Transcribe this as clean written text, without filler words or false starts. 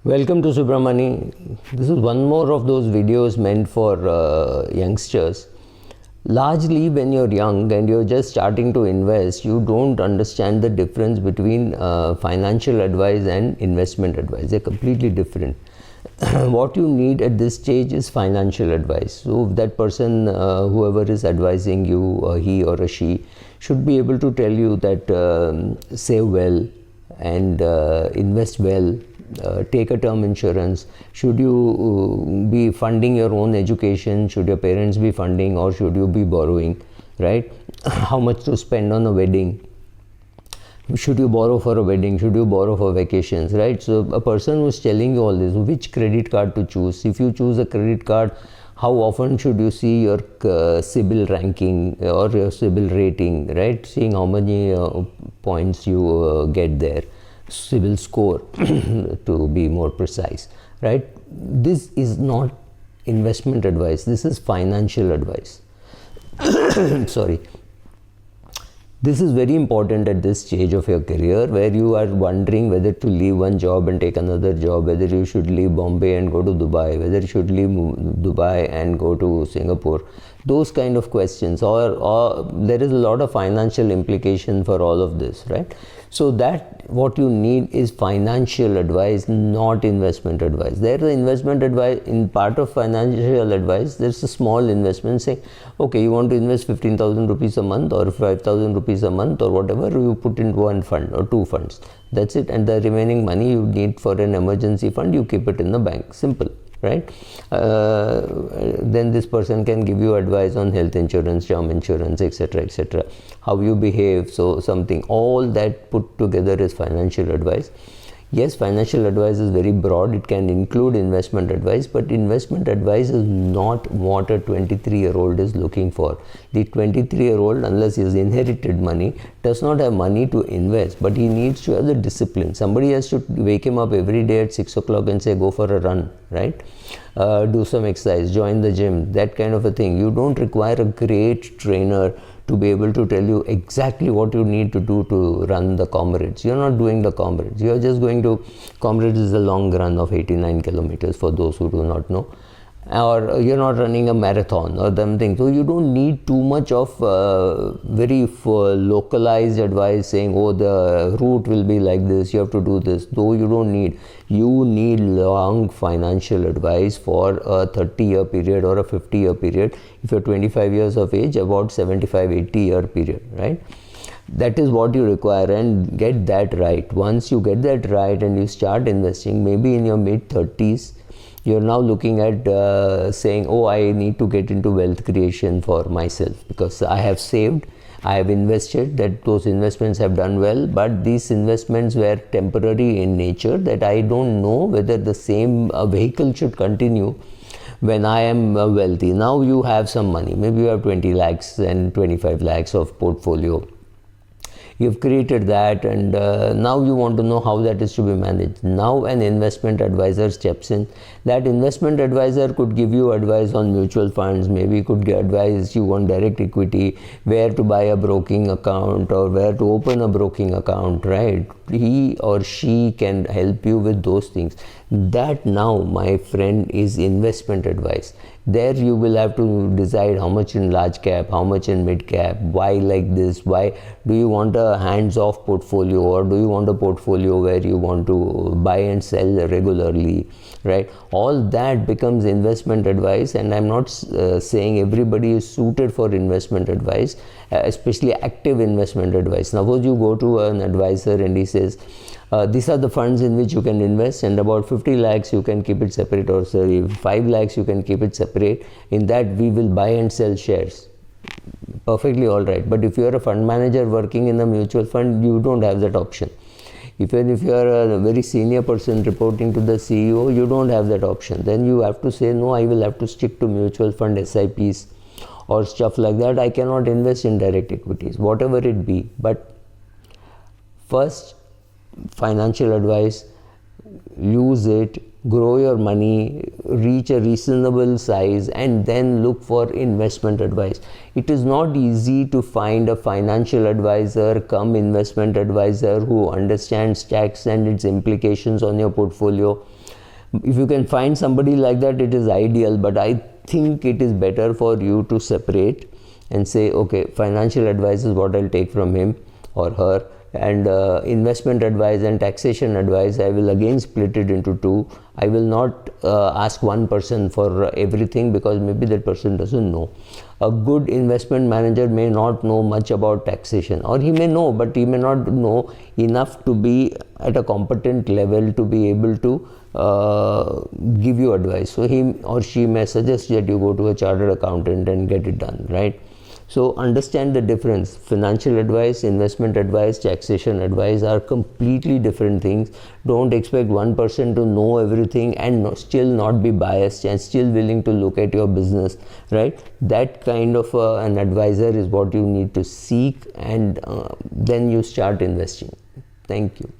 Welcome to Subramani. This is one more of those videos meant for youngsters. Largely when you're young and you're just starting to invest, you don't understand the difference between financial advice and investment advice. They're completely different. What you need at this stage is financial advice. So that person, whoever is advising you, he or a she, should be able to tell you that save well and invest well. Take a term insurance. Should you be funding your own education? Should your parents be funding, or should you be borrowing, right? How much to spend on a wedding? Should you borrow for a wedding? Should you borrow for vacations, right? So a person who's telling you all this, which credit card to choose? If you choose a credit card, how often should you see your CIBIL ranking or your CIBIL rating, right? Seeing how many points you get there. CIBIL score to be more precise, right? This is not investment advice. This is financial advice. Sorry. This is very important at this stage of your career, where you are wondering whether to leave one job and take another job, whether you should leave Bombay and go to Dubai, whether you should leave Dubai and go to Singapore. Those kind of questions, or there is a lot of financial implication for all of this, right? So that what you need is financial advice, not investment advice. There is investment advice in part of financial advice. There's a small investment saying, okay, you want to invest 15,000 rupees a month or 5,000 rupees a month or whatever, you put into one fund or two funds. That's it. And the remaining money you need for an emergency fund, you keep it in the bank. Simple. Right? Then this person can give you advice on health insurance, term insurance, etc., how you behave, so something. All that put together is financial advice. Yes, financial advice is very broad. It can include investment advice, but investment advice is not what a 23-year-old is looking for. The 23-year-old, unless he has inherited money, does not have money to invest, but he needs to have the discipline. Somebody has to wake him up every day at 6 o'clock and say, go for a run, right? Do some exercise, join the gym, that kind of a thing. You don't require a great trainer to be able to tell you exactly what you need to do to run the Comrades. You're not doing the Comrades. You're just going to, Comrades is a long run of 89 kilometers for those who do not know. Or you're not running a marathon or something. So you don't need too much of very localized advice saying, oh, the route will be like this, you have to do this. Though you don't need. You need long financial advice for a 30-year period or a 50-year period. If you're 25 years of age, about 75, 80-year period, right? That is what you require, and get that right. Once you get that right and you start investing, maybe in your mid-30s, you're now looking at saying, oh, I need to get into wealth creation for myself because I have saved, I have invested, that those investments have done well, but these investments were temporary in nature, that I don't know whether the same vehicle should continue when I am wealthy. Now you have some money, maybe you have 20 lakhs and 25 lakhs of portfolio. You've created that, and now you want to know how that is to be managed. Now an investment advisor steps in. That investment advisor could give you advice on mutual funds, maybe could advise you on direct equity, where to buy a broking account or where to open a broking account, right? He or she can help you with those things. That now, my friend, is investment advice. There you will have to decide how much in large cap, how much in mid cap, why like this, why do you want a hands-off portfolio, or do you want a portfolio where you want to buy and sell regularly, right? All that becomes investment advice, and I'm not saying everybody is suited for investment advice, especially active investment advice. Suppose you go to an advisor and he says, these are the funds in which you can invest, and about 50 lakhs you can keep it separate, or sorry, 5 lakhs you can keep it separate. In that we will buy and sell shares. Perfectly all right. But if you are a fund manager working in a mutual fund, you don't have that option. Even if you are a very senior person reporting to the CEO, you don't have that option. Then you have to say, no, I will have to stick to mutual fund SIPs or stuff like that. I cannot invest in direct equities, whatever it be. But first, financial advice, use it, grow your money, reach a reasonable size, and then look for investment advice. It is not easy to find a financial advisor cum investment advisor who understands tax and its implications on your portfolio, If you can find somebody like that, it is ideal, but I think it is better for you to separate and say, okay, financial advice is what I'll take from him or her, and investment advice and taxation advice, I will again split it into two. I will not ask one person for everything, because maybe that person doesn't know. A good investment manager may not know much about taxation, or he may know, but he may not know enough to be at a competent level to be able to give you advice. So he or she may suggest that you go to a chartered accountant and get it done, right? So understand the difference. Financial advice, investment advice, taxation advice are completely different things. Don't expect one person to know everything and still not be biased and still willing to look at your business, right? That kind of an advisor is what you need to seek, and then you start investing. Thank you.